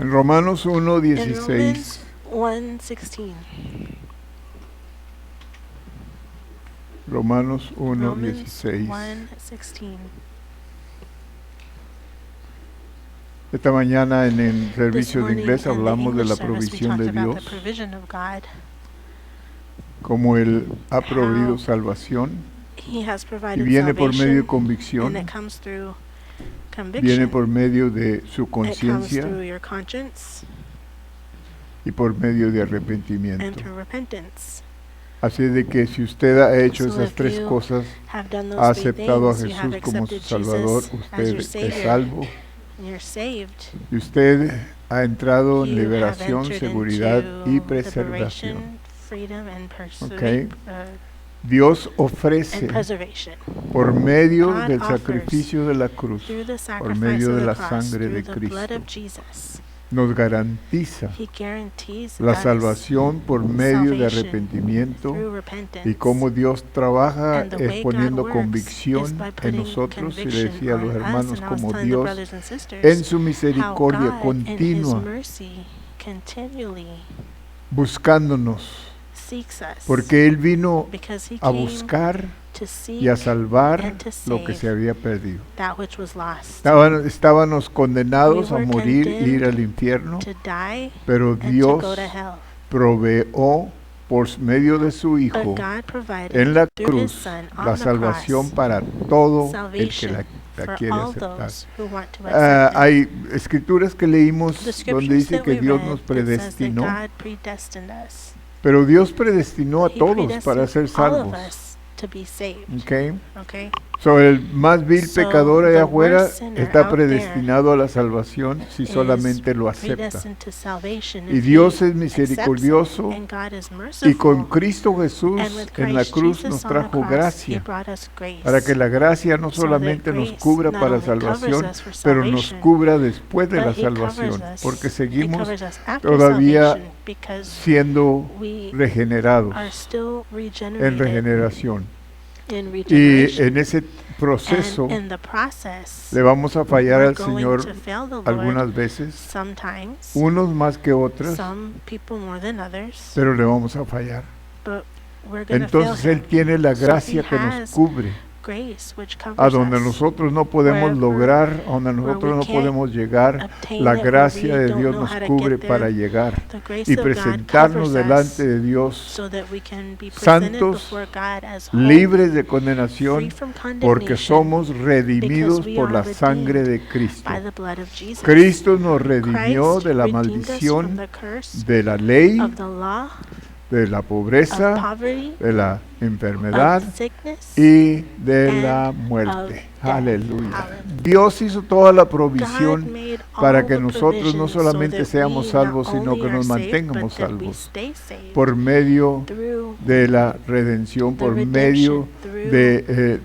En Romanos In 1:16. Romans 1:16. Romanos Romans 1:16. 1:16. Esta mañana en el This servicio de morning inglés in the hablamos de English la service we provisión talked de about the Dios, provision of God. como Él ha proveído How salvación He has y provided viene por medio de salvation, and convicción, it comes through viene conviction. por medio de su It comes conciencia through your conscience y por medio de and arrepentimiento. through repentance. Así de que si usted ha hecho So esas if tres you cosas, have done ha those three aceptado a things, you have Jesús como su accepted Salvador, Jesus as usted your es Savior, salvo and you're saved. y usted ha entrado en You have liberación, entered seguridad y into preservación. liberation, freedom, and Okay. Dios ofrece preservation. por medio God del offers sacrificio de la cruz, Through the por sacrifice medio of de the la cross, sangre through de the blood Cristo, of Jesus, nos garantiza He guarantees la us salvación por medio de salvation arrepentimiento through repentance. y cómo Dios trabaja And the way God poniendo works is convicción by en putting nosotros, y le conviction decía a los on us, hermanos, and I was como telling the Dios brothers and en sisters su how misericordia God in His continua mercy continually buscándonos, seeks us, porque Él vino because He a came buscar to seek y a salvar and to lo que save se había perdido. that which was lost, Estábamos condenados We a were morir e ir condemned al infierno, to die pero and to Dios go to hell. proveó por medio de su But Hijo God provided en la through His cruz Son on la the salvación cross para todo el que salvation la for quiere all aceptar. those who want to accept it. Hay escrituras que leímos The donde scriptures dice that que we Dios read nos that says that predestinó, God predestined us. pero Dios predestinó a He todos para ser predestined all of salvos. us to be saved. Okay. Okay? So, el más vil So, pecador the allá afuera worst sinner está out there predestinado a la salvación si is solamente lo acepta. predestined to salvation Y if Dios he es accepts misericordioso it. And God is y con merciful. Cristo Jesús And with en la Christ cruz Jesus nos on the trajo cross, He gracia, brought us grace. para que la gracia no So that solamente nos grace cubra not para only covers salvación, us for pero nos salvation, cubra después de but la He covers salvación, us. porque He seguimos covers us after todavía salvation because siendo we regenerados are still en regenerated regeneración. in Y regeneration. en ese proceso And in the process, le vamos a fallar we're al going Señor to fail the Lord algunas veces, sometimes, unos más que otras, some people more than others, pero le vamos a fallar. but we're going to fail Entonces Él Him. tiene la So gracia He que nos has cubre, grace which a covers donde us, nosotros no podemos wherever- lograr, a donde where nosotros we no can't podemos llegar. obtain La it, where gracia we de don't Dios know nos how to cubre get para there. llegar The grace y of God presentarnos covers delante us de Dios so that we can be presented santos, before God as holy, libres de free condenación, from porque condemnation, somos redimidos because we por are la sangre de redeemed Cristo. by the blood of Jesus. Cristo nos redimió Christ de la redeemed us from maldición, the curse de la ley, of the law, de la of pobreza, poverty, de la enfermedad of sickness, y de and la of muerte. death. Aleluya. Hallelujah. Dios hizo toda la God provisión made para all que the nosotros no provisions so solamente that seamos we salvos, not sino only que are nos saved, mantengamos but that we salvos stay saved por medio through de la redención, the por redemption, medio through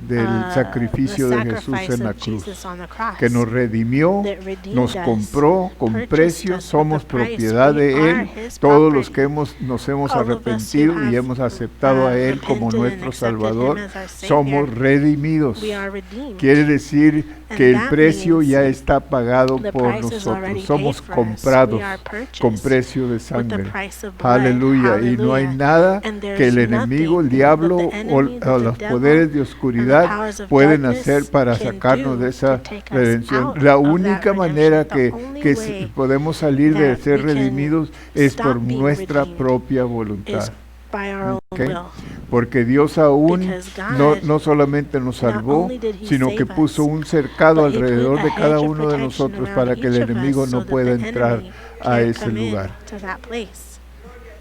del sacrificio the de Jesús sacrifice en la of cruz, Jesus on the cross, que nos redimió, that redeemed nos us, compró con purchased precio, us somos with a price. propiedad We de are Él. His Todos los property. que nos hemos All of us who arrepentido y have, hemos aceptado a Él como repented and nuestro accepted Salvador, Him as our Savior, somos redimidos. we are redeemed. Quiere decir And que el that precio means ya está pagado the por price is already nosotros. paid Somos for us. comprados We are purchased con precio de with the sangre. price of blood. Aleluya. Y no hay Hallelujah. nada And que there's el enemigo, el nothing diablo that the enemy, o that the los devil, poderes de and the oscuridad powers of pueden darkness hacer para can sacarnos do de esa to take us redención. out La of that única redemption. manera The only que way podemos salir de that ser we can redimidos es stop por being nuestra redeemed propia is voluntad. by our own Okay. will. Porque Dios aún Because God no solamente nos not salvó, only did He sino que save puso us, un cercado but He alrededor put de a cada hedge of uno de protection nosotros around para que el each of enemigo us so no that pueda the entrar enemy a can't ese come in lugar. to that place.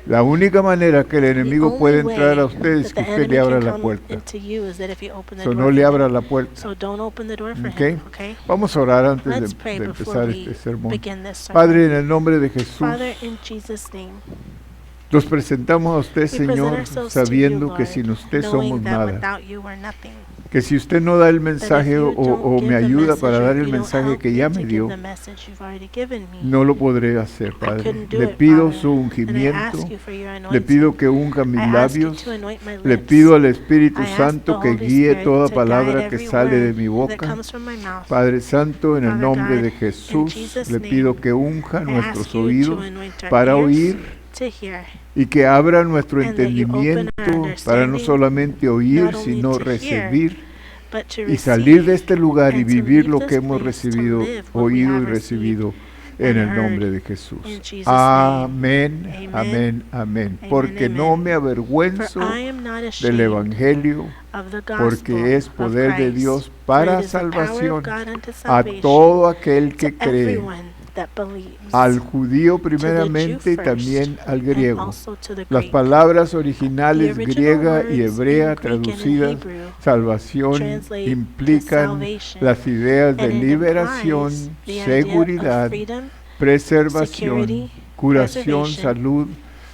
La única manera que el The enemigo only puede way entrar a usted es that que the usted le enemy abra can la come puerta. into you is that if you open the So door no for le him. abra la puerta. So don't open the door for Okay. him, okay? Vamos a orar antes Let's de pray before empezar we este sermón. begin this sermon. Padre, en el nombre de Jesús, Father, in Jesus' name, nos presentamos a usted, we present Señor, ourselves to you, sabiendo que Lord, sin usted knowing somos that nada. without you we're nothing. que si usted no da el that if mensaje you o don't me give the ayuda message para or dar if el you don't mensaje help que me ya to me give dio, the message you've already given me, no lo podré hacer, I Padre. couldn't do Le it, pido Father. su And I ungimiento, ask you for your le anointing. pido que unja mis I ask you labios, to anoint my le lips. pido al Espíritu I ask Santo the que Holy guíe Spirit toda to palabra guide que every sale de word mi that boca. comes from my mouth. Padre Santo, en el Father nombre God, de in Jesús, Jesus' le name, pido que unja I nuestros ask you to oídos anoint our para ears oír to hear, y que abra nuestro and that you open our entendimiento para no understanding solamente oír, not only sino to hear, recibir but to y salir de receive este lugar y and to vivir leave lo this que hemos place to recibido, live what we oído y have received recibido en and el heard. nombre de Jesús. In Jesus' Amén, name. amén, amén. Amen, Porque no amen. me For avergüenzo I am not del ashamed Evangelio, of the gospel porque es of poder de Christ, Dios for para it is the power salvación of God unto a salvation todo aquel to que cree, everyone that believes, al judío to the Jew primeramente y first, también al and griego. also to the Las Greek. palabras The originales original griega y words hebrea in Greek and in traducidas, Hebrew salvación, translate to implican salvation, las ideas de and it liberación, implies the idea of seguridad, freedom, preservación, security, curación, preservation, salud.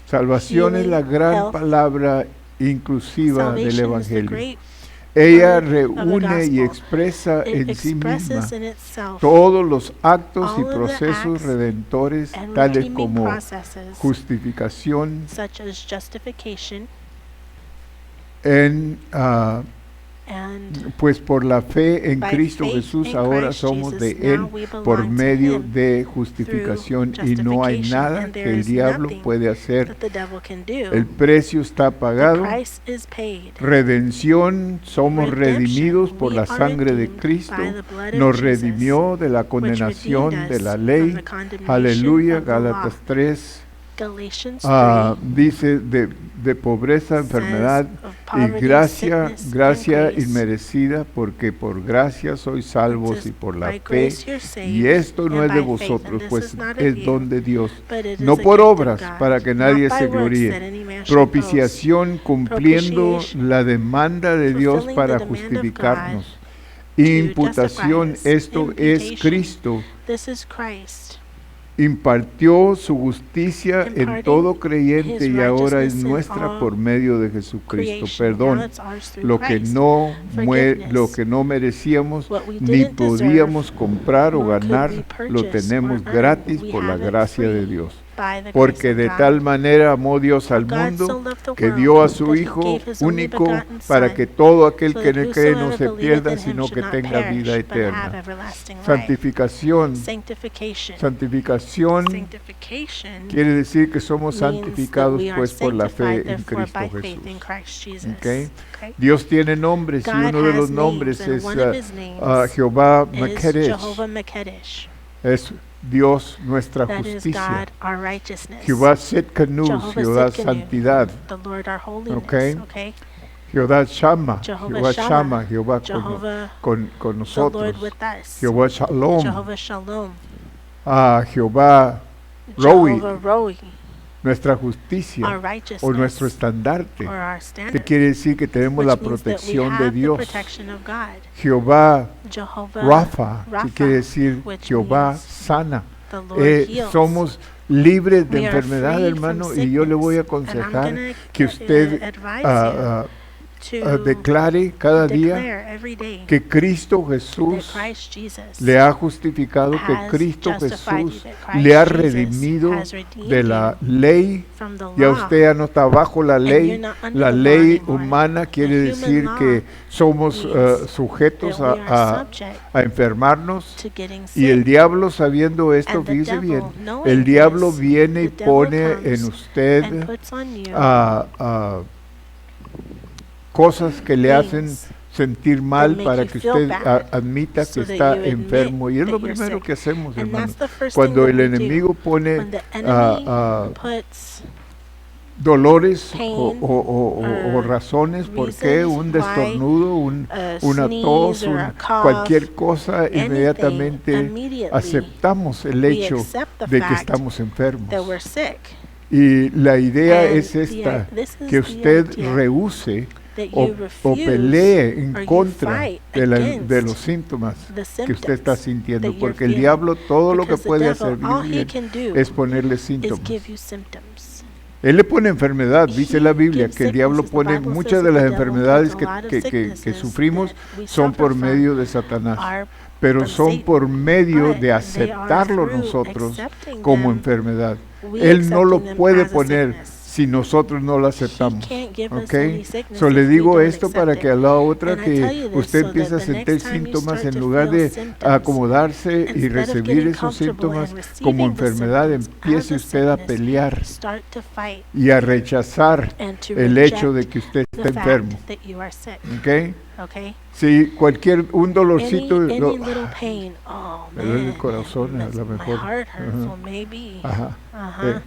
Salvación es la healing, gran health. palabra inclusiva del Salvation is the Evangelio. great Ella word of the reúne y gospel. expresa It en sí misma expresses in itself todos los actos y all of the procesos acts redentores, and tales redeeming como processes justificación such as justification en and pues por la fe en by Cristo faith Jesús in ahora Christ somos Jesus, de Él now we belong por to medio Him de through justificación y no hay justification, nada and que there el is diablo nothing puede hacer. that the devil can do. El precio está The pagado. price is paid. Redención, somos Redemption, redimidos por we la are sangre de redeemed Cristo, by the blood of nos Jesus, redimió de la which condenación redeemed de us la from ley. the condemnation Aleluya, of the law. Gálatas 3. Galatians 3 Dice de pobreza, enfermedad says of y poverty, gracia, sickness, gracia and grace. inmerecida, porque por gracia sois It salvos says, y por la by fe. grace you're saved, Y esto no and es de by faith, vosotros, and this pues is not of es you, don de Dios, but it no is a por gift of obras, God, para que not nadie by se works gloríe. that any man should boast. Propiciación, cumpliendo Propitiation, la demanda de Dios fulfilling para the demand of justificarnos. to Imputación, justify us. esto es Imputation, Cristo. This is Christ, Impartió su justicia en imparting todo creyente his y ahora es righteousness in nuestra all por medio de Jesucristo. creation. Now Perdón, it's ours through lo que Christ. no Forgiveness. lo que no merecíamos What we ni didn't deserve, podíamos comprar o nor could ganar, we lo purchase tenemos or earn. gratis We por la have it gracia de free Dios. by the Porque grace de of tal God. manera amó Dios al For God so mundo loved the que world dio a su that he Hijo gave his only único begotten para Son, que todo aquel so que that en él cree no whosoever se believeth pierda, in him sino should que not tenga perish, vida but have eterna. everlasting life. Santificación. Sanctification. Santificación Sanctification quiere decir que somos means that santificados we are pues por la fe sanctified, en therefore, Cristo by faith in Jesús. Christ Jesus. Okay. Okay? Dios tiene nombres y God uno de los has nombres names, and es one of his names Jehová is Makedesh, Jehovah Makedesh. es Dios nuestra That is justicia. God, our righteousness. Jehová Tsidkenu, Jehovah Jehová Tsidkenu, santidad. the Lord our holiness. Okay. Okay. Jehová Shama, Jehovah Jehová Shammah, Shama, Jehová Jehovah con the Lord nosotros. with us. Jehová Shalom, Jehovah Shalom. Jehová Roi, Jehovah Roi, nuestra our justicia righteousness, o nuestro estandarte. or our ¿Qué standard, quiere decir? Que tenemos which la means that we protección have de the Dios. protection of God. Jehová Jehovah Rafa, que Rapha, quiere decir which Jehová means sana. the Lord heals. Somos libres de We are enfermedad, freed hermano, from y yo le voy a sickness, and I'm aconsejar gonna que usted advise to declare cada día declare every day que Cristo that Jesús Christ Jesus le ha justificado, que has Cristo justified you, Jesús that Christ le ha Jesus redimido has redeemed de la you ley. from the Ya law. usted ya no está bajo la And ley. you're not under La the law ley anymore. humana quiere The decir human que law somos means sujetos that we are a subject enfermarnos. to getting Y el sick. diablo, sabiendo esto, And the fíjese devil, bien, knowing el diablo this, viene y the devil pone comes en usted and puts on you cosas que le hacen things sentir mal make para you que feel usted bad, admita so que that está you admit enfermo. Y es that lo you're primero sick. que hacemos, And hermano. that's the first Cuando thing el that we enemigo do. pone When the enemy puts dolores pain o or razones, ¿por qué? reasons Un why destornudo, a una sneeze tos, or a cough, cualquier cosa, anything, inmediatamente immediately aceptamos el we hecho accept the de que fact estamos enfermos. that we're sick. Y la idea And es esta, this is que the usted idea, rehúse that o you refuse pelee en or you contra fight de against los síntomas the que usted está symptoms sintiendo, that you're porque el feeling. diablo todo lo que Because the puede devil, hacer all he bien can do es ponerle is síntomas. give you symptoms. Él le pone enfermedad, dice la Biblia, gives que el diablo sicknesses. The pone Bible muchas says de that las the devil enfermedades puts a lot of que sicknesses sufrimos that we son por suffer medio from de Satanás, are pero from son Satan, por medio but de they are aceptarlo through nosotros accepting como them, enfermedad. we Él no lo accepting them puede as a poner sickness. si nosotros no lo He aceptamos. can't give us ¿Ok? any sickness So le if we digo don't esto accept para it. que a la otra And I tell que you this usted so empiece a that the sentir next time you síntomas start en to lugar feel de symptoms, acomodarse y instead of recibir getting esos comfortable síntomas and receiving como the enfermedad, symptoms empiece as a usted a sickness, pelear start to fight y a rechazar and to el hecho de reject que usted the está enfermo. fact that you are sick. ¿Ok? Okay? Si un dolorcito, Any little pain, oh me duele el man, corazón, a lo my mejor. heart hurts, Ajá. well maybe. Ajá. Uh-huh.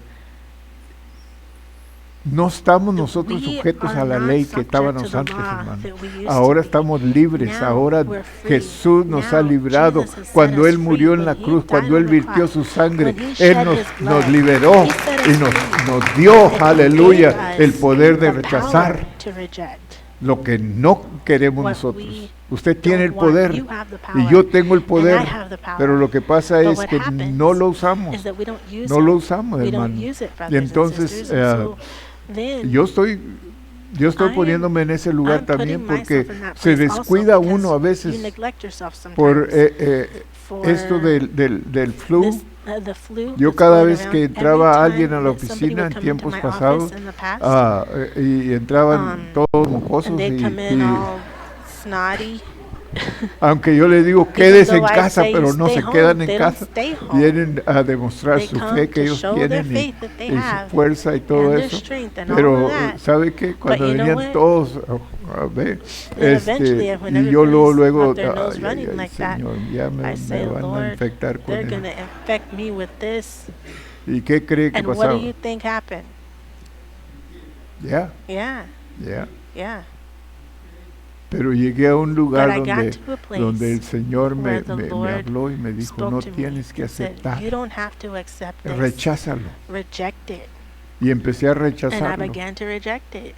No estamos nosotros We sujetos are a la not ley que subject estábamos to the antes, law hermano. that we used Ahora to be. estamos libres, Now ahora we're free. Jesús nos ha Now librado. Jesus has set Cuando us Él murió free. en la When He cruz, died cuando on Él the virtió cross, su sangre, when He Él shed nos His blood, liberó He set y us free. nos dio, And He aleluya, gave el us poder de the rechazar power to reject lo que no queremos what nosotros. we Usted tiene el don't want. poder You have the y power, yo tengo el and poder, I have the power. pero lo que pasa But es what que happens no lo usamos. is that we don't use No lo it. usamos, We hermano. don't use it, Y brothers and entonces sisters. And so then yo estoy I'm- poniéndome en ese lugar I'm también putting porque myself in that se place also descuida because uno a you veces neglect yourself sometimes por for esto del flu. this, the flu Yo that's cada going vez around. que Every entraba time alguien a la that somebody oficina would en come into tiempos my pasados, office in the past, y entraban todos mocosos and they'd come in all snotty. aunque yo le digo Even quédese en though I'd casa, say, pero "You no stay se home," quedan they en don't casa, stay home. vienen a demostrar They su come fe que to ellos show their tienen faith that they y su have fuerza y todo and their eso. strength and all Pero of that. ¿sabe qué? Cuando you know venían what? todos a ver, And eventually, when y yo everybody's luego, got their nose running ay, like that, Señor, ya I me say, van a Lord, infectar con they're él. going to infect me with this. ¿Y qué cree que And what pasaba? do you think happened? Ya, Yeah, ya. yeah. Pero llegué a un lugar But I got to a place donde el Señor me where the Lord habló y me dijo, spoke no to me tienes que and said, aceptar, you don't have to accept this. recházalo. Reject it. Y empecé a And I rechazarlo. began to reject it.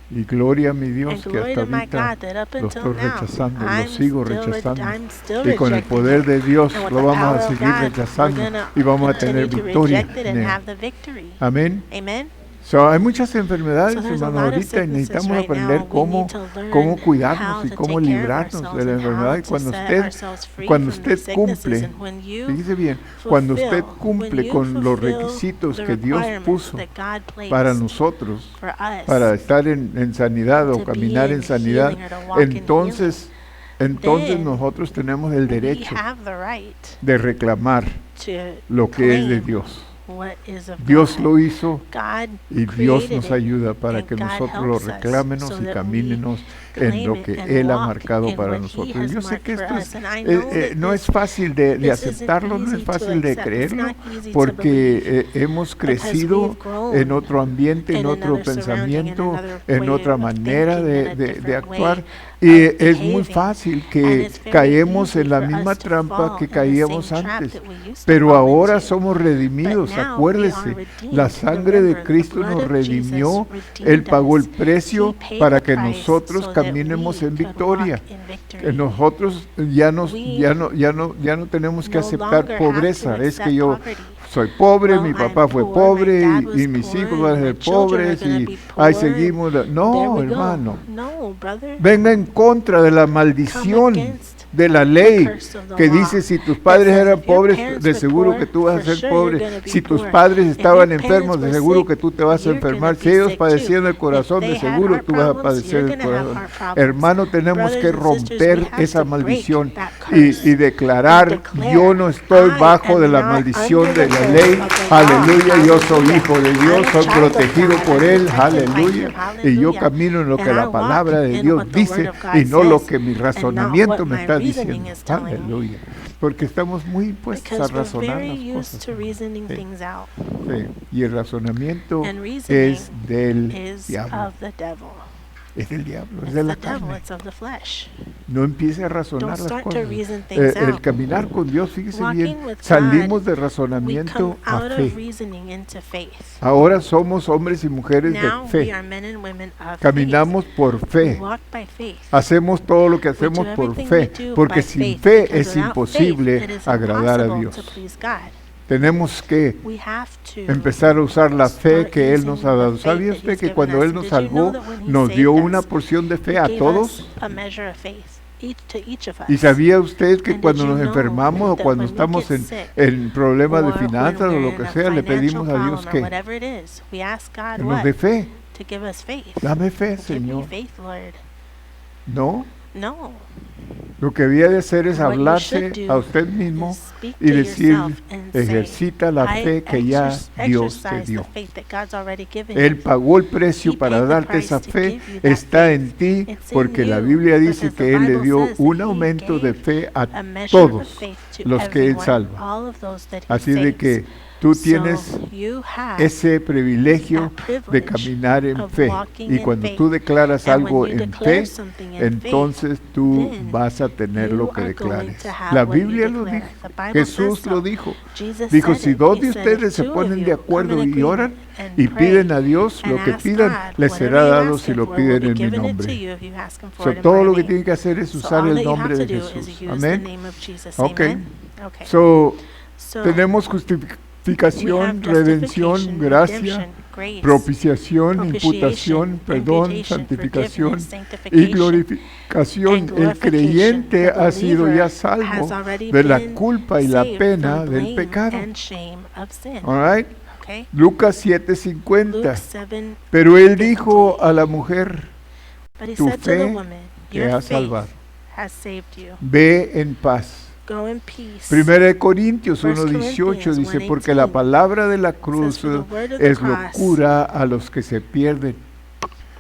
Y gloria a mi And Dios que glory hasta to my ahorita God that up lo until estoy now, rechazando, lo I'm sigo still rechazando. I'm still Y con el rejecting poder it. de Dios And with lo the vamos power a of seguir God, rechazando we're gonna y vamos a continue tener to victoria. reject it and have the victory. Amén. Amen. So, hay muchas enfermedades, So there's a hermano, lot of ahorita y sicknesses necesitamos right aprender now. We cómo, need to learn cómo how cuidarnos y to cómo take care of librarnos ourselves de la and how enfermedad. Y to cuando set usted, ourselves free cuando from the usted sicknesses. cumple, And when you fíjese bien, cuando usted fulfill, cumple when you con los fulfill requisitos the que Dios requirements puso that God placed para nosotros, for us para estar en sanidad o to caminar be en in sanidad, healing or to walk in entonces then nosotros tenemos el we derecho have the right de reclamar to lo que es de claim Dios. what is of Dios God. lo hizo God y Dios created nos it, ayuda para and que God nosotros lo helps us reclámenos so y that camínemos we en claim lo it que and Él ha walk marcado in para what He nosotros. has Yo sé marked que for esto us, and I know that no es fácil de this aceptarlo, no isn't es easy to fácil de accept. It's creerlo, not easy to porque hemos crecido we've grown en otro ambiente, en in otro another surrounding, in pensamiento, another en way otra of manera thinking, in a de different actuar. way Y of es muy behaving. fácil And que it's very caemos easy en la for misma us to trampa fall que in the caíamos same trap antes. that we used to Pero fall ahora into. somos redimidos, But now we acuérdese, are redeemed. la sangre de Remember, the Cristo blood nos of redimió, Jesus Él redeemed pagó el us. precio He paid para the que price nosotros so that caminemos we en could victoria. walk in victory. Nosotros ya no tenemos que No aceptar longer have pobreza, to es que accept yo poverty. soy pobre, Well, mi I'm papá fue poor, pobre my dad was y mis poor, hijos van a and my ser children are pobres gonna y be ahí poor, seguimos. There No, we hermano, go. No, brother. venga en contra de la maldición against de la the ley curse of the que law dice si tus that padres says eran if your pobres, parents de were seguro poor, que tú vas a for ser sure pobre. you're gonna be Si tus poor. padres If estaban your enfermos, de parents seguro were que tú te vas a sick, you're enfermar. gonna Si be ellos sick padecían too. el corazón, If de they had seguro heart tú vas a problems, padecer you're el gonna have corazón. heart problems. Hermano, tenemos Brothers que and sisters, romper we have esa to break maldición that curse y declarar, and declare, yo no estoy I bajo am de la not maldición under de the la curse ley. of the law. Aleluya, yo soy Hallelujah. hijo de I'm Dios, a soy child of protegido God. por I'm Él. protected by Aleluya. Him. Y yo Hallelujah. camino en lo que And I la palabra walk de in Dios what the word dice of God y no lo says que mi and not razonamiento what me my está reasoning diciendo. is telling me. Aleluya. Porque estamos muy impuestos a Because we're razonar very las used cosas. to reasoning Sí. things out. Sí. Y el razonamiento And reasoning es del is diablo. of the devil. Es del diablo, es It's de the la devil, carne. it's of the flesh. No empiece a razonar Don't las start to cosas. reason things El out. caminar con Dios, fíjese Walking bien, with salimos de We come razonamiento a out fe. of reasoning into faith. Ahora somos hombres y mujeres de Now we fe. are men and women of Caminamos por faith. fe. We walk by faith. Hacemos todo lo que We hacemos do por everything fe, we do porque by sin faith, fe because es without imposible faith, it is agradar a impossible to Dios. please God. Tenemos que we have to empezar a usar la fe start que Él using nos ha the dado. faith ¿Sabía that usted He's que given cuando us? Él And nos did you know salvó, that when He nos dio saved una us, porción de fe He a gave todos? us a measure of faith, to each of us? ¿Y sabía usted que And cuando did you nos know enfermamos o that cuando when we estamos get sick, en problemas de or when finanzas o we're lo in que a sea, le financial pedimos a Dios problem or que whatever it is, we ask God nos what? dé fe? To give us faith. Dame fe, Give me Señor. faith, Lord. No, No. lo que había de hacer es What you hablarse should a do usted mismo is speak y to decir, yourself and say, ejercita la I fe que ya Dios te exercise dio. the faith that God's already given Él you. pagó el precio He para paid the darte price esa to fe, give you that está faith. en ti, It's in porque la you, Biblia dice because que the Él le Bible dio says that un He aumento de gave fe a a measure of todos faith to los que Él everyone, salva. all of those that He Así de saves. que tú So tienes you have ese privilegio that de privilege caminar en of fe. walking Y in cuando faith. tú declaras And when algo you en declare fe, something in entonces tú then vas a tener lo you que are going declares. to have La what you Biblia lo declare. dijo, The Bible Jesús says lo so. dijo. Jesus Dijo, said si it. dos He de said, ustedes if se two of ponen you de come acuerdo in y oran agreement y and pray piden a Dios lo and que ask pidan, God, les whatever será you dado ask si Him lo for will piden be en mi given it to nombre. you if you ask Him for So, it in todo my lo que name. tiene que hacer es So usar all el that you nombre have de to do Jesús. is use the Amén. name of Jesus. Ok. Amen. Okay. So, So tenemos we justificación, have redención, justification, gracia, redemption, grace, propiciación, propitiation, imputación, perdón, imputation, santificación forgiveness, y sanctification, glorificación. and El glorification. creyente The ha sido believer ya has salvo already de la been culpa y la saved pena from del blame pecado. and shame of sin. All right? Okay? Lucas Luke 7:50. 7, Pero él dijo a la mujer, but He tu said to the fe woman, te your ha faith salvado. has saved you. Ve en paz. Go in peace. Primera de Corintios 1 1:18 Corinthians dice, 1:18 porque la palabra de la says, cruz "For the word of the es cross, locura a los que se pierden,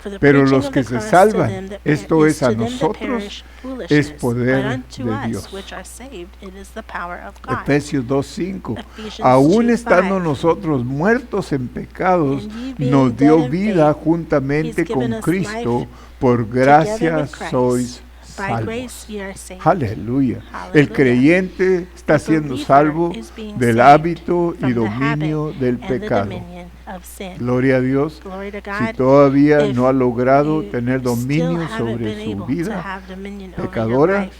for the pero preaching los of que the se cross to salvan, them that esto per- es a to them that nosotros, perish, es foolishness, poder but unto de us Dios." which are saved, it is the power of God. Efesios 2:5. Ephesians Aún 2:5. estando nosotros muertos en pecados, And ye being nos dead dio in vida faith, juntamente He's given con us Cristo, life por gracia with Christ. sois By salvos. grace ye are saved. Aleluya. Hallelujah. El creyente está The siendo believer salvo is being del saved hábito y from the dominio habit del and the pecado. dominion of sin. Gloria a Dios. Glory to Si God. todavía If no ha logrado you tener still dominio haven't sobre been su able to vida, have dominion over your pecadora, life,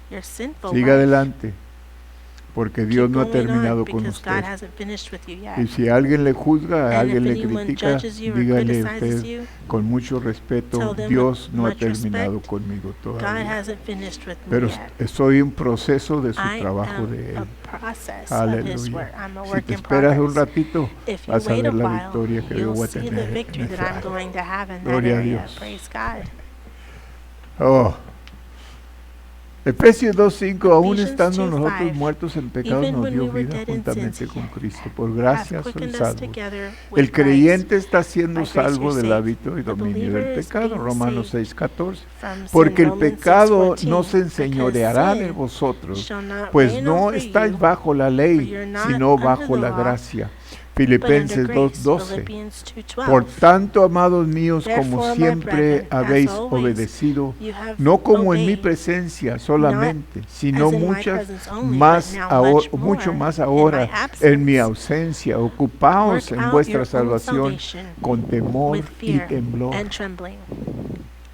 your sinful siga life, adelante, porque Dios keep no ha going terminado on con because God usted. hasn't finished with you Y yet. si alguien le juzga, a And alguien if le anyone critica, judges you or dígale criticizes usted you, con mucho respeto, tell them Dios with no ha much terminado respect, conmigo God todavía. hasn't finished with me Pero yet. estoy en proceso de su I trabajo am de a Él. process of His Aleluya. work. I'm a Si work te in esperas un progress. ratito, If you vas a wait a ver la while, victoria que yo you'll voy a see the tener en victory that esa I'm área. going to have in that Gloria a area. Dios. Praise God. Oh. Efesios 2:5, aún Ephesians estando nosotros 2:5, muertos en pecados, even nos when dio we were vida dead in juntamente sins, con Cristo. Por hath gracia soy quickened us salvo. together with El Christ. creyente está siendo By grace salvo you're del saved. hábito y The dominio believer del is pecado. being Romanos saved 6:14. from sin. Porque el Romans pecado 6:14, no se because enseñoreará de sin vosotros, shall not pues reign no over estáis you, bajo la for ley, you're not sino under bajo the la law, gracia. but under Filipenses grace. 2:12. Philippians Por 2:12. tanto, amados míos, como Therefore, my siempre brethren, as habéis always, obedecido, you have no como en mi obeyed, presencia solamente, sino as in my muchas presence only, más but now much mucho more más in my ahora en mi absence. ausencia. Ocupaos Work en out vuestra your own salvación salvation con temor with y fear temblor. and trembling.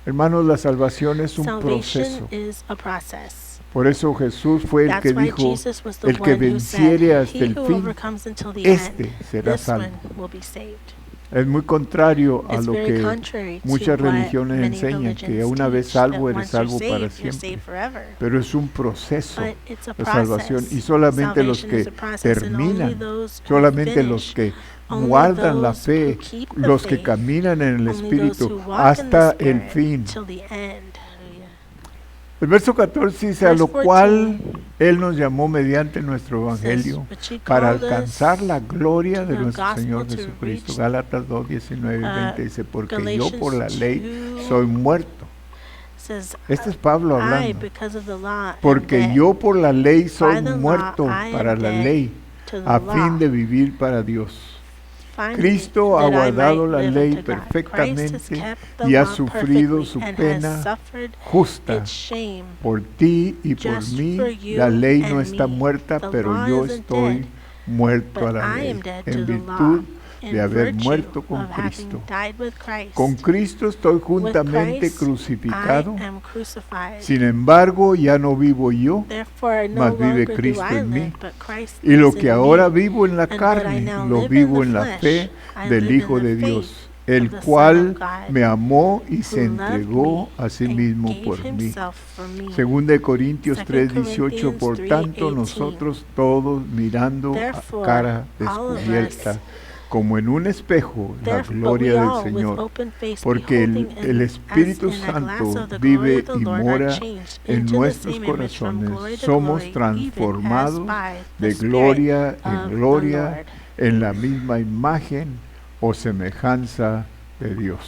Hermanos, la salvación es un Salvation proceso. is a process. Por eso Jesús fue el That's que why dijo, Jesus was the el que one who venciere said, hasta "He el who fin, overcomes until the este end, será this salvo. one will be saved." Es muy contrario a It's lo very que contrary to muchas what religiones many enseñan, que religions una vez teach, salvo that eres once you're salvo para saved, you're siempre. saved forever. Pero es un proceso But it's a de salvación process. y solamente los Salvation is que a process, and only terminan, those who solamente los finish, que only guardan la those fe, who keep the los que faith, caminan en el only those Espíritu who walk in the hasta el Spirit fin. till the end. Hallelujah. El verso 14 dice, a Verse lo 14 cual Él nos llamó mediante nuestro says, Evangelio "But he para called us alcanzar la gloria to de the nuestro gospel Señor to Jesucristo. reach, Gálatas 2, 19 y 20 dice, porque yo Galatians por la ley 2 soy muerto. says, Este es Pablo I, hablando. because of the law, am Porque dead yo por la ley soy By the law, muerto I am para la dead ley, to the a law, fin de vivir para Dios. finding Cristo ha that I guardado might la live ley unto God. Christ has perfectamente kept the y ha law sufrido perfectly su and pena has suffered justa its shame por ti y por just mí. for you La ley no and está me. muerta, The pero law yo isn't estoy dead, muerto a but la I ley am dead to en the virtud law in de haber virtue muerto con of having Cristo. died with Christ. Con Cristo estoy With juntamente Christ, crucificado. I am crucified. Sin embargo, ya no vivo yo, Therefore, no mas vive longer Cristo do I en mí. live, but Christ Y lo lives que in ahora me. vivo en la And what I carne, now lo live vivo in en the la flesh, fe I del live in Hijo the de faith Dios, of el the Son cual of God, me amó y se who loved entregó me a sí and mismo gave por mí. himself for me. Segunda de Corintios 2 3:18, por Corinthians tanto 3:18. nosotros todos mirando a Therefore, cara all of descubierta, us, como en un espejo, la But we gloria del all, with Señor, open face, porque beholding el as Espíritu in a glass Santo of the glory vive of the y Lord, are mora changed en into the nuestros same image from corazones. glory to Somos glory, even as transformados by de the Spirit gloria of en the gloria Lord. en la misma imagen o semejanza de Dios.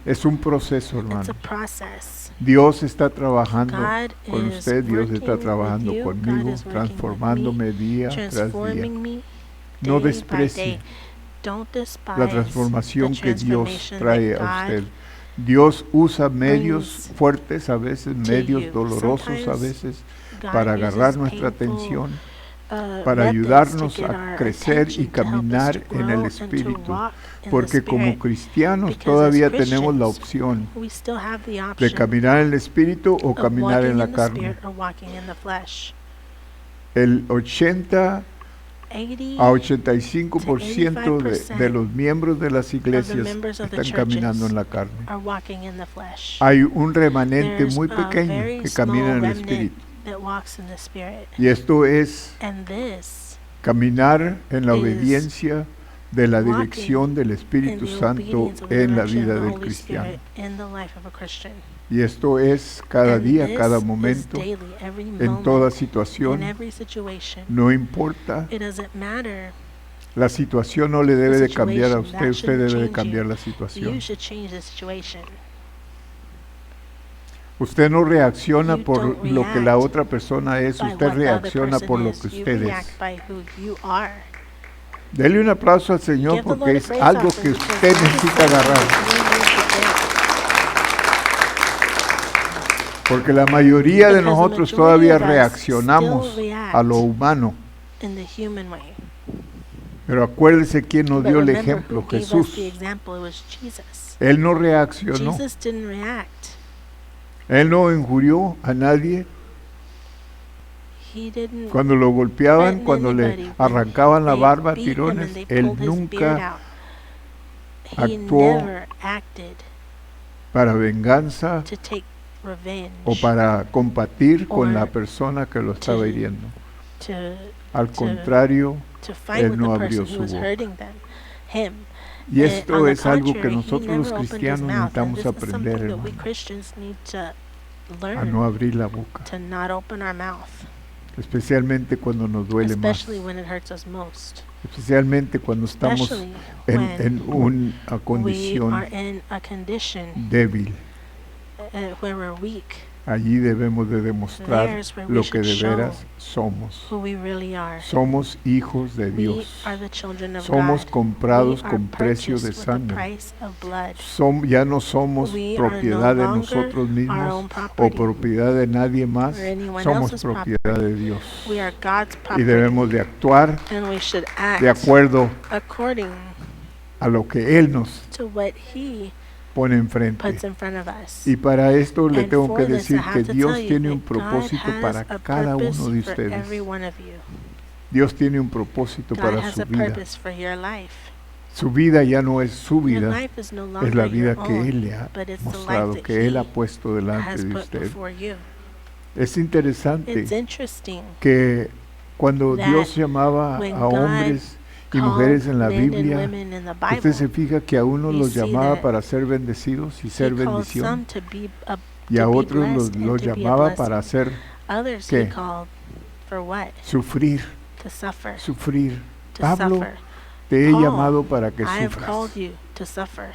Es un proceso, It's hermano. a process. Dios está trabajando God con is usted, Dios está working trabajando with you, God conmigo, is working with transformándome día tras día. transforming me No day by desprecie day. Don't despise la transformación the que Dios transformation trae that a God usted. Dios usa medios brings fuertes a veces, to medios you. dolorosos a Sometimes veces, God para uses agarrar nuestra painful, atención, para methods to ayudarnos get a our crecer y attention, to help us caminar to en grow el and to Espíritu. walk in Porque the como Spirit. cristianos Because todavía as tenemos la Christians, opción we still have the de option caminar en el Espíritu o of caminar en walking la in the carne. Spirit or walking in the flesh. El 80 80 a 85% de 85% los miembros de las of the iglesias members of the están caminando churches en la carne. are walking in the flesh. Hay un remanente There's muy a pequeño very que small camina en el remnant Espíritu. that walks in the Spirit. Y esto es And this caminar en la is obediencia de la walking dirección del in Espíritu the Santo obedience of the en la direction vida of the del Holy cristiano. Spirit in the life of a Christian. Y esto es cada And día, this cada is momento, daily, every en toda moment, situación. in every situation. No importa, It doesn't matter. la situación no le debe de The cambiar a situation, usted, that usted shouldn't debe de change cambiar you. la You situación. should change the situation. Usted no reacciona You por don't lo que la react otra persona es, by usted what the other reacciona person por lo is. que You usted es. react by who you are. Dele un aplauso al Señor Give the Lord porque a es praise algo offering que because usted that is necesita something agarrar. that you need to get. Porque la mayoría de Because the nosotros majority todavía of us reaccionamos still react a lo humano. in the human way. Pero acuérdese quién nos But dio el remember ejemplo, who gave us Jesús. the example, it was Jesus. Él no reaccionó, Jesus didn't react. él no injurió a nadie. He didn't Cuando lo golpeaban, threaten cuando le anybody. When arrancaban la they barba a beat him tirones, and they él pulled his beard nunca out. He actuó never acted para venganza to take revenge o para compartir con la or persona que lo estaba to- hiriendo. to Al to- contrario, to fight Él with no the abrió person su who was boca. hurting him. y On esto the es algo que contrary, he nosotros never los opened his cristianos mouth, and necesitamos this is aprender, something that we hermano, Christians need to a learn, no abrir la boca, to not open our mouth, especialmente cuando nos duele más, especially when it hurts us most, especialmente cuando estamos especially en when una we condición are in a condition débil. where we're weak. Allí debemos de demostrar There's where we lo que should de show veras somos. who we really are. Somos hijos de We Dios. are the children of Somos God. comprados We are con precio de purchased with the sangre. price of blood. Ya no somos We are propiedad no de longer nosotros our mismos own o property propiedad de nadie más. or anyone Somos else's propiedad property. de Dios. We are God's Y property, debemos de actuar and we should de act acuerdo according a lo que Él nos to what He pone enfrente. puts in front of us. Y para esto le And tengo for que this, I decir have que to Dios tell you tiene un that God propósito has para a cada purpose uno de for ustedes. every one of you. Dios tiene un propósito God para has su a vida. purpose for your life. Su vida ya no es su Your vida, life is no longer es la your vida que own, Él le ha but it's the life mostrado, that que Él ha He puesto delante has de put usted. before you. Es It's interesante interesting que cuando that Dios llamaba when a God hombres y called mujeres en la men and Biblia, women in the usted se Bible. fija que a unos you los see llamaba that para ser bendecidos y He ser called bendición, some to be a, y a to be otros blessed and los to be a llamaba blessing. para hacer Others ¿qué? He called for what? sufrir, To suffer. sufrir. To Pablo, suffer. te he Paul, llamado para que I have sufras. called you to suffer.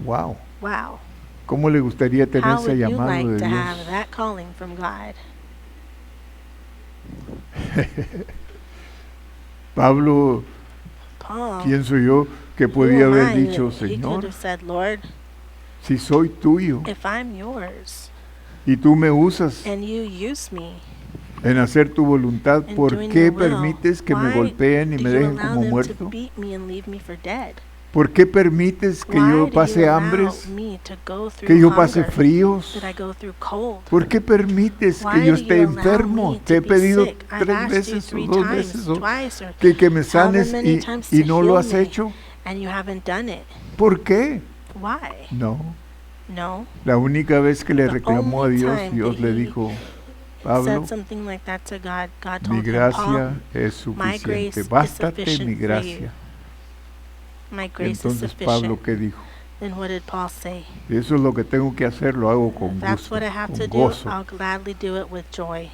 Wow, Wow. ¿cómo le gustaría tener How ese would you llamado like de to have Dios? that calling from God? Pablo, Paul, pienso yo, que who podía am haber I dicho, that he could Señor, have said, Lord, si soy tuyo if I'm yours y tú me usas, and you use me, en hacer tu voluntad. in ¿Por doing qué your will, permites que me why golpeen y do me you dejen allow como them muerto? to beat me and leave me for dead? ¿Por qué permites que Why yo do you pase allow hambres? me to go ¿Que through yo pase hunger, fríos? that I go through cold? ¿Por qué permites que Why yo do esté you allow enfermo? me Te he to be pedido sick? I've 3 asked you veces o 3 2 times, veces o twice, or que me however sanes many times y to no lo heal has me, hecho. and you haven't done it. ¿Por qué? Why? No. No. La única vez que le The reclamó a only Dios, time Dios that le he dijo, Pablo, said something like that to God, God mi told him, Paul, gracia es my grace suficiente, is bástate sufficient mi for you. gracia. My Y grace is entonces Pablo, sufficient. ¿qué dijo? Then what did Paul say? Y eso es lo que tengo que hacer, lo hago con That's gusto, what I have to con do. gozo. I'll gladly do it with joy.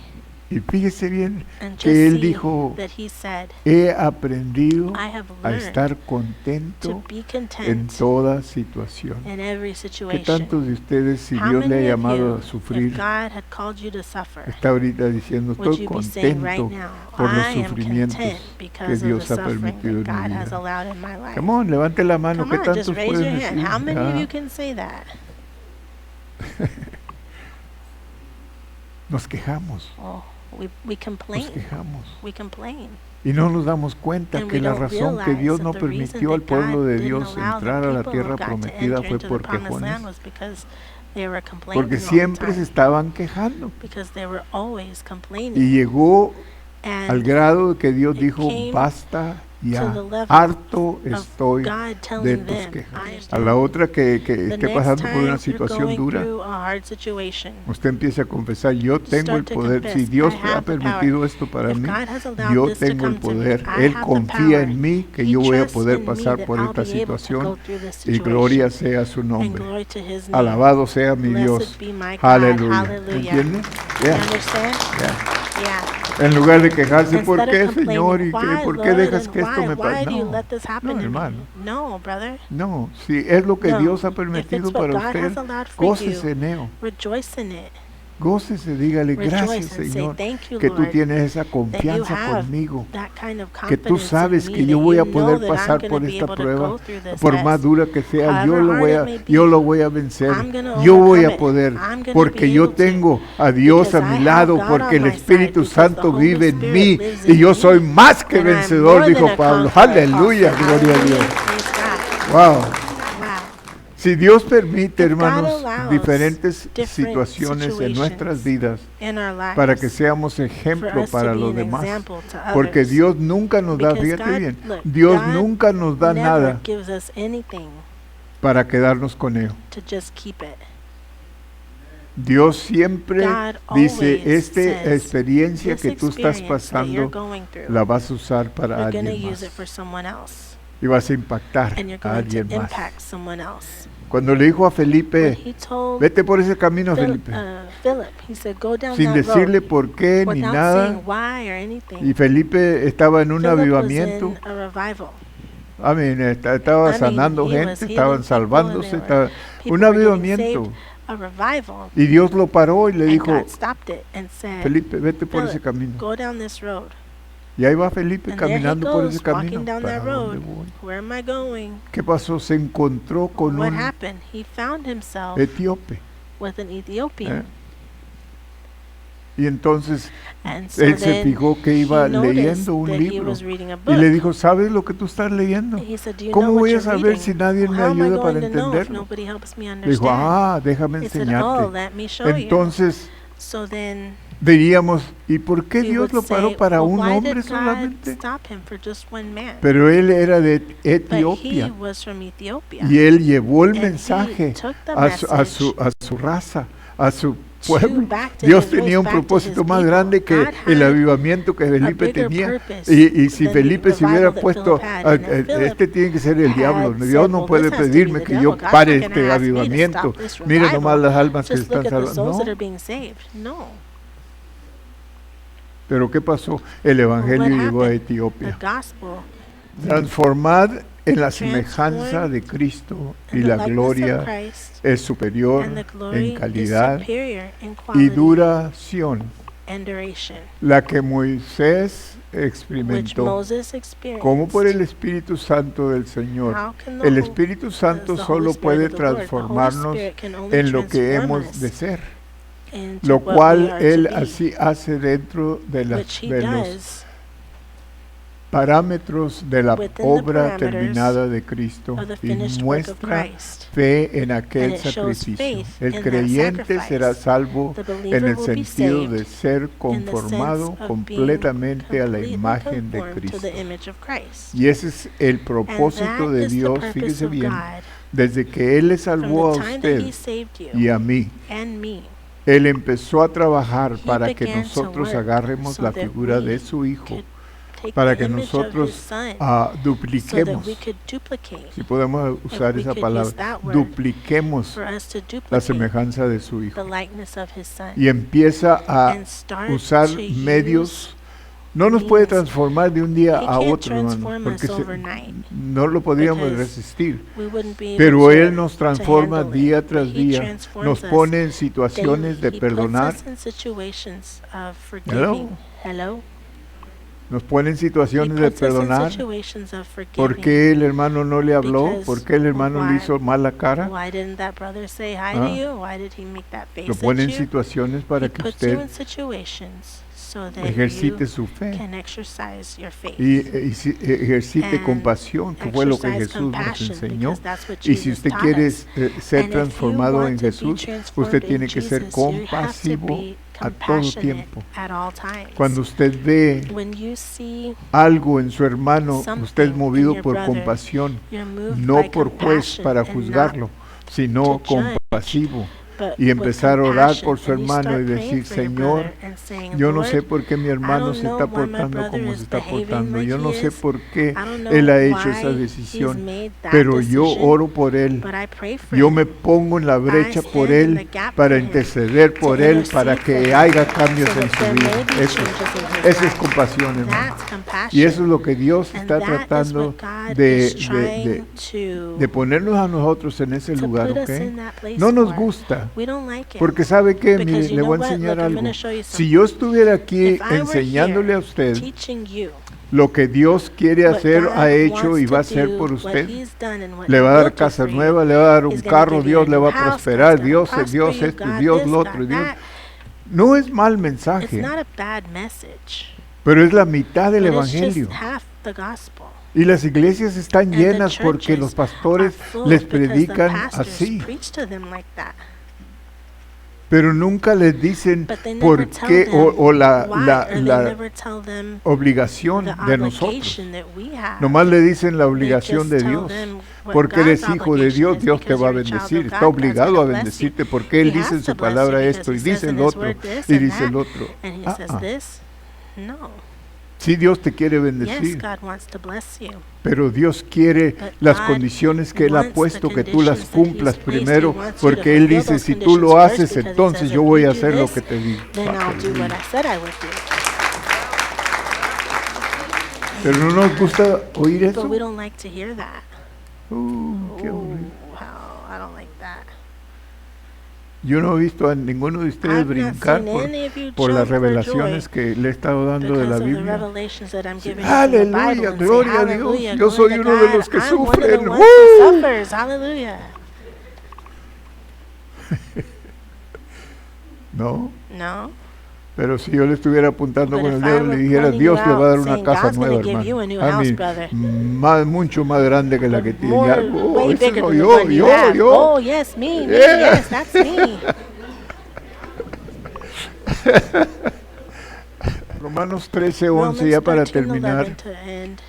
Y fíjese bien And just que él see dijo, that he said, he aprendido I have a learned estar to contento be en content toda situación. in every ¿Qué situation. tantos de ustedes, si How Dios le ha many of llamado you, a if sufrir, God had called you to suffer, está ahorita diciendo, would estoy you be saying right contento now, por los I am sufrimientos content que because of the Dios ha suffering permitido that en God mi has vida? allowed in my life? Come on, levante la mano. Come ¿Qué on, just tantos raise your pueden hand. decir? How many of Ah, you can say that? nos quejamos, Oh, we nos complain. quejamos. We complain. Y no nos damos cuenta And que we la don't razón que realize Dios that no the reason permitió al that pueblo God de didn't Dios allow the entrar a la people tierra of God to prometida enter fue into the por promised land quejones, was because they were complaining porque all the siempre se time. estaban quejando. Because they were always Y complaining. llegó al And grado de que Dios it dijo, came basta to ya, the level harto of estoy God de telling tus them, quejas. I A la am otra que the esté next pasando por una time you're situación going dura, through a hard situation, usted empieza a confesar, yo tengo el start to poder. Si confess, Dios I ha have the power. permitido esto para If mí, God has allowed yo this to tengo el come to me, poder. I Él have the confía power. en mí que He yo voy a trusts poder in me pasar that por I'll esta be able to go situación. through this Y gloria situation. sea su And nombre. glory to his name. Alabado sea mi Dios. Blessed be my God. Aleluya. Hallelujah. ¿Entiende? You Yeah, understand? yeah. Yeah. En lugar de quejarse, ¿por Instead qué, of Señor? ¿Y complaining, qué, why, por qué Lord, dejas and que esto me why pase? do you No, let this happen no, to me? hermano. No, brother. No, si es lo que No. Dios ha If permitido it's what para God usted, has allowed for gócese you, en ello. rejoice in it. Gócese, dígale, gracias, Rejoice and say, Señor, thank you, que tú Lord, tienes esa that you confianza have conmigo, that kind of que tú confidence sabes in me, que that yo voy a you know poder that I'm pasar going por to be esta able to prueba, go through this por test. más dura que sea, However hard it may be, yo lo voy a vencer, I'm gonna yo voy a overcome it. poder, I'm gonna porque be yo able to, tengo a Dios because a I mi have lado, God porque on el my side, Espíritu because Santo the Holy vive en Spirit mí, lives y in yo me, soy más que and I'm vencedor, more than dijo a Pablo. conqueror. Paul Aleluya, said, gloria a Dios. hallelujah, praise God. Wow. Wow. Si Dios permite, If God hermanos, allows diferentes different situaciones en nuestras situations vidas in our lives, para que seamos for ejemplo us para to be los an demás, example to porque others. Dios nunca nos da, Because fíjate God, bien, look, Dios God nunca nos da never nada gives us anything para quedarnos con ello. to just keep it. Dios siempre God dice, always esta says, experiencia this que tú estás experience that you're pasando, going through, la vas a usar para you're going to alguien use it más for someone else, y vas a impactar and you're a going to alguien más. impact someone else. Cuando le dijo a When Felipe, he told vete por ese camino, Felipe, Philip, he said, go down sin that decirle road, por qué ni without nada, saying why or anything. y Felipe estaba en un Philip was avivamiento. in a revival. Estaba I mean, sanando he was gente, healing estaban people, salvándose, and they were- people un were getting avivamiento. saved, a revival. Y Dios lo paró y le And dijo, God stopped it and said, Felipe, vete por ese Philip, camino. go down this road. Y ahí va Felipe And there he caminando por goes, ese camino. walking down ¿Para that dónde road. voy? Where am I going? ¿Qué pasó? Se encontró con What un happened? He found himself etíope. with an Ethiopian. ¿eh? Y entonces And so él se then fijó que iba he noticed leyendo un that he libro. was reading a Y book. le dijo, ¿sabes lo que tú estás leyendo? He said, do you know ¿Cómo what voy a you're saber reading? si nadie me How am I ayuda para going to know if entenderlo? nobody helps me Le understand? dijo, déjame He said, oh, enseñarte. let me show you. Entonces So then diríamos, ¿y por qué he Dios would lo paró say, para well, un why hombre did God solamente? stop him for just one man? Pero él era de But he Etiopía was from Ethiopia. y él llevó el And mensaje he took the a su message raza, a su pueblo. back to Dios his tenía un race, back to propósito his más people. grande que God el had avivamiento que Felipe bigger tenía. purpose Y si than Felipe the se hubiera revival that puesto, Philip had. And then Philip este tiene que ser el diablo, had Dios said, no well, puede this has to be pedirme the que devil. yo God's pare not este gonna ask me to avivamiento. stop this Mira revival. nomás las almas que se Just look están at the souls salvando. that No. are being saved. No. Pero ¿qué pasó? El evangelio What llegó a happened? The Etiopía. gospel Transformad en la Transformed semejanza de Cristo y and the la likeness of gloria Christ es superior and the glory en is calidad superior in y quality duración, and duration, la que Moisés which experimentó, Moses experienced. como por el Espíritu Santo del Señor. How can the El Hol- Espíritu Santo the Holy solo Spirit puede of the Lord, the Holy transformarnos Spirit can only en lo que transform hemos us de ser. into lo what we cual are Él to be, así hace dentro de, which He de los does parámetros de la within the obra parameters terminada de Cristo of the y finished work of muestra Christ. fe en aquel And it shows sacrificio. faith El in that creyente sacrifice. será salvo The en believer el will be sentido saved de ser in the conformado sense of completamente a la completely imagen de conformed to Cristo. the image of Christ. Y ese es el And propósito that de is the Dios, purpose fíjese of bien, God. desde que Él le From salvó a the time that He usted saved you y a mí. and me, Él empezó a trabajar He para que began to nosotros work agarremos so la that figura we de su Hijo, could take para the que image of His nosotros Son, so that dupliquemos, we could duplicate, si podemos usar we esa could palabra, use that word, dupliquemos for us to la duplicate semejanza de su the Hijo. likeness of His Son, Y empieza a and start usar to medios. use. No nos puede means. transformar de un día He a can't otro, hermano, transform porque us overnight, no lo podríamos because resistir. we wouldn't be able Pero Él to nos transforma handle día it. tras But He día, transforms nos us pone en situaciones de daily. He perdonar, puts us in situations of Hello. forgiving. Hello. nos pone en He situaciones de puts us in perdonar. situations of ¿Por forgiving. qué el hermano no le habló? Because ¿Por qué el hermano le why- hizo mala cara? Why didn't that brother say hi Ah. to you? Why did he make that face Lo pone en at you? situaciones para He que puts you usted in situations so that ejercite you su fe can exercise your faith. y ejercite and compasión, que fue lo que exercise Jesús nos compassion, enseñó. because that's what Y si Jesus usted taught quiere us. ser And if you transformado want en to be Jesús, transformed usted in tiene que ser Jesus, you have to compasivo be a todo compassionate tiempo. at all times. Cuando usted ve When you see algo en su hermano, something usted es in movido your por brother, compasión, you're moved no by por juez compassion para and not juzgarlo, sino to judge, compasivo. but Y with empezar a orar compassion. por su And you hermano start y praying decir, for your Señor, brother and saying, yo no Lord, sé por qué mi hermano don't se know está why my portando brother como is se está behaving portando. like Yo no he sé is. por qué I don't know él ha hecho why esa he's decisión, made that pero yo decision, oro por él. but I pray for Yo him. me pongo en la brecha stand por in él the gap para for him, interceder por to él, para intercede que for him, haya cambios so en that su there vida. may be Eso changes in his es life. compasión, hermano. That's compassion. Y eso es lo que Dios And está that is tratando what God de, is trying to de ponernos a nosotros en ese lugar, put us ¿ok? in that place No nos for. gusta, We don't like it. porque sabe que, Because mire, you le know voy a what? enseñar Look, I'm algo. gonna show you Si something. yo estuviera aquí If I were enseñándole a here usted teaching you lo que Dios quiere what hacer, God ha hecho wants y va a to hacer do, por what usted, He's done and what le He va a will dar do casa for you, nueva, le va a dar un He's gonna carro, give you Dios a le va a new house, prosperar, God's gonna Dios, prosper Dios you, esto, God Dios this, lo God otro, Dios. that. No es mal It's mensaje, not a bad message, pero es la mitad del but it's evangelio. just half the gospel. Y las iglesias están And the llenas porque churches los pastores are full les because the predican pastors así, preach to them like that. pero nunca les dicen But they por never tell qué them o la, why, la, or they la never tell them obligación the de nosotros. obligation that we have. Nomás le dicen la They obligación just de tell Dios. them what Porque eres God's hijo de obligation Dios, is Dios te because va a you're a child of bendecir. God, Está God's obligado gonna a bless you. bendecirte porque Él He dice has en to su bless palabra you esto y because he dice says in el his otro word this y and dice that, el otro. and he Ah, says ah. this. No. Sí, Dios te quiere Yes, bendecir, God wants to bless you. pero Dios quiere But las God condiciones que Él ha wants the puesto que tú las conditions that cumplas He's placed. primero, He wants you to porque Él fulfill dice, those si tú lo conditions haces, first, because He entonces says, yo if voy you a do hacer lo this, que te digo. then I'll do what I said I would do. Pero no nos gusta oír But eso. we don't like to hear that. Qué Ooh, horrible. how I don't like that. Yo no he visto a ninguno de ustedes I've not brincar seen any of you por las jump for revelaciones joy que le he estado dando de because la of the Biblia. revelations that I'm giving you from the Bible, Aleluya, and say, gloria a Dios. hallelujah, Yo glory soy to uno de God. los que I'm one of the sufren. ones who suffers. Hallelujah. No, No. pero si yo le estuviera apuntando But con if el I dedo y were le dijera, pointing Dios you le va a dar out, una saying, casa God's nueva, gonna give you hermano. a new A house, mí, brother. mucho más grande que la que tiene. More, Oh, way ese bigger no, than the yo, one you have. yo. Oh, yes, me, Yeah. yes, that's me. Romanos 13:11, Romans ya para 13:11 terminar. to end.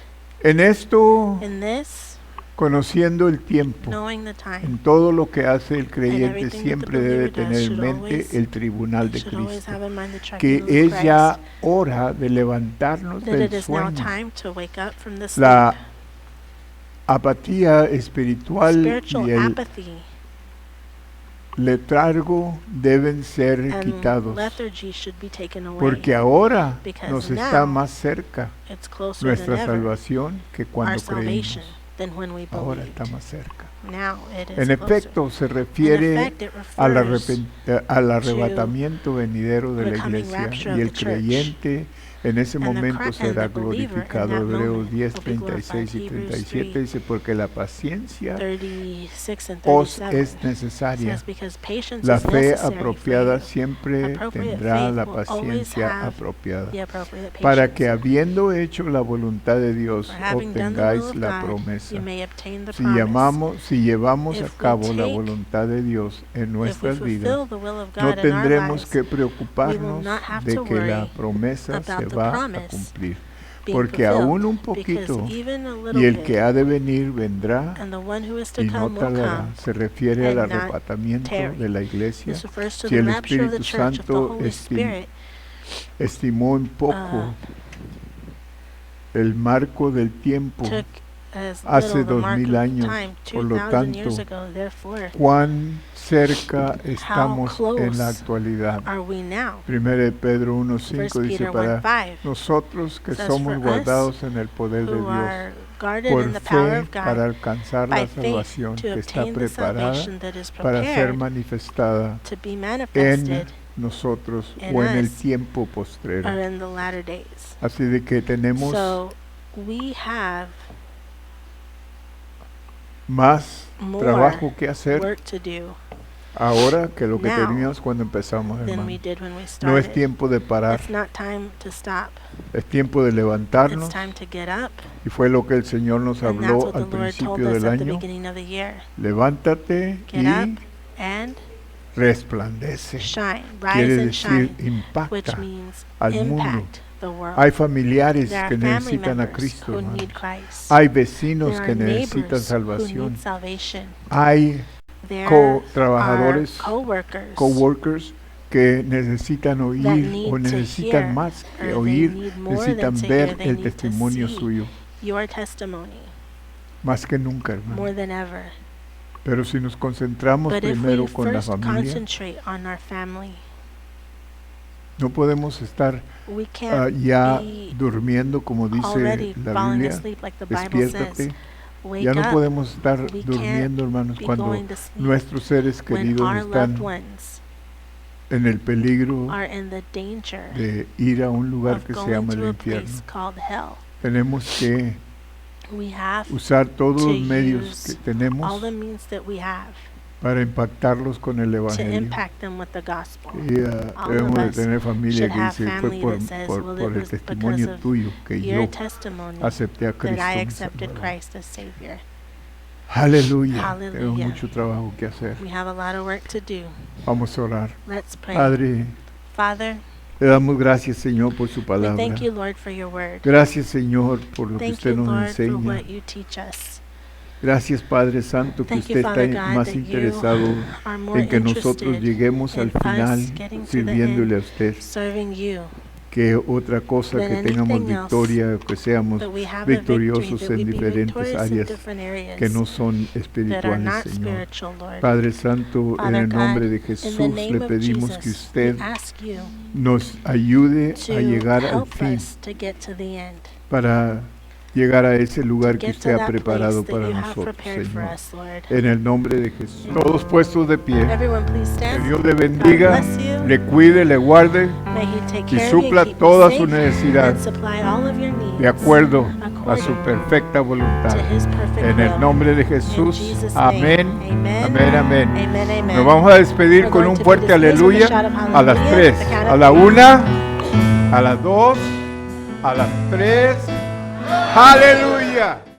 En esto, In this, conociendo el tiempo, knowing the time, en todo lo que hace el creyente, everything that the siempre debe believer does tener en should mente always- el tribunal de should always Cristo. have in mind the Que tribunal of es Christ, ya hora de levantarnos that it del is now sueño. time to wake up from the sleep. La apatía espiritual Spiritual y el apathy letargo deben ser and quitados, lethargy should be taken away. porque ahora Because nos está now más cerca It's closer nuestra than ever, salvación que our cuando salvation, creímos. than when we Ahora believed. está más cerca. Now it is En closer. efecto, se In refiere effect, it al, refers al arrebatamiento venidero de la the coming iglesia, rapture y of el the church. creyente En ese And the momento and será the believer in glorificado. that Hebreos moment 10, will be 36 y glorified. Hebrews 37 dice, porque la paciencia 36 and os 37 es necesaria. says, because patience La is fe necessary for apropiada you. siempre Appropriate tendrá faith la will always paciencia have apropiada, the appropriate para patience. que habiendo hecho la voluntad de Dios, For having done the will obtengáis of la God, promesa. you may obtain the Si promise. llevamos a If we cabo la take- voluntad de Dios en If we nuestras vidas, fulfill the will of no God in our tendremos lives, que preocuparnos not have de to que la worry promesa about se the va a promise cumplir, being porque fulfilled, aún un because poquito even a y little el que bit, ha de venir vendrá and the one who is to y no come will tardará. come. Se refiere al and not arrebatamiento tarry. de la iglesia. This refers to Si the el rapture of the Espíritu church, of the Santo Holy Spirit. estimó en poco el marco del tiempo, Took as hace little the mark 2000 of años, time, por lo 2,000 years tanto, ago. Therefore, cuán cerca estamos close en la actualidad. are we now? 1 Pedro 1:5 1 dice, Peter para 1:5 nosotros que says, somos for us guardados en el poder de who Dios, are guarded por in the power fe of God, para alcanzar by la faith salvación to que está obtain the preparada salvation that is para ser prepared manifestada to be en manifested nosotros in o en el us tiempo or postrero. in the latter days. Así de que tenemos So we have más more trabajo que hacer work to do ahora que lo que now teníamos cuando empezamos, than hermano. we did when we No es started. tiempo de parar, It's not time to stop. es tiempo de It's levantarnos, time to get up. y fue lo que el Señor nos And that's habló what the al Lord told principio us del at the año. beginning of the year. Levántate Get y up and resplandece. shine. Quiere Rise and decir, shine, which impacta means al mundo. impact the world. Hay familiares There are que family necesitan a members Cristo, who hermanos. need Christ. Hay vecinos There que are necesitan neighbors who salvación. need salvation. Hay There are trabajadores, co-workers coworkers que necesitan that oír need o to necesitan hear, más que or they oír, need more necesitan than to ver hear, they el need to testimonio see suyo, your testimony más que nunca, hermano. more than ever. Pero si nos concentramos But if primero we con la first familia, concentrate on our family, no podemos estar we can't ya be durmiendo, como already dice la falling Biblia. asleep like the Bible says. Despiértate. Wake Ya no up. podemos estar We durmiendo, hermanos, Be cuando going to sleep nuestros seres when queridos our loved están ones en el peligro are in the danger de ir a un lugar of que se going llama el to a infierno. place called hell. Tenemos que We have usar todos to los medios use que tenemos all the means that we have para impactarlos con el to Evangelio. impact them with the gospel. Y All debemos of de us tener familia should que have dice, fue family por, that says, por- well, por it el was testimonio because of tuyo que Your yo testimony acepté a that Cristo. I mi accepted Salvador. Christ as Savior. Aleluya. Hallelujah. Tengo mucho trabajo que hacer. We have a lot of work to do. Vamos a orar. Let's pray. Padre, Father, le damos gracias, Señor, por su we palabra. thank you, Lord, for your word. Gracias, Señor, por lo que Thank usted you, nos Lord, for enseña. what you teach us. Gracias, Padre Santo, que Thank usted you, está Father God, más that you interesado are more en que nosotros interested lleguemos in al final us getting to the sirviéndole a end, usted, serving you, que otra cosa, than que tengamos anything else, victoria, que seamos that we have a victory, victoriosos that en we be diferentes victorious in áreas different areas que no son that are espirituales, not Señor. spiritual, Lord. Padre Santo, en Father el nombre God, de in the Jesús name le of pedimos que Jesus, usted we ask you nos ayude to a llegar al help fin, us to get to the end, para llegar a ese lugar que get usted to ha that place preparado that para you have nosotros, prepared for Señor. us, Lord. En el nombre de Jesús. Todos puestos de pie. Everyone, please Que stand. Dios le bendiga, God bless you. le cuide, le guarde May He take y care of you supla and keep toda you su safe necesidad and supply all of your needs de acuerdo a su according perfecta voluntad. to His perfect En el will. nombre de In Jesús. Jesus' Amén. name. Amen. Amén, amén. Amen, amen. Nos vamos a despedir We're con going un to be fuerte dismissed with a aleluya shout of a las hallelujah. 3, The count a of la three. 1, a las 2, a las 3. ¡Aleluya!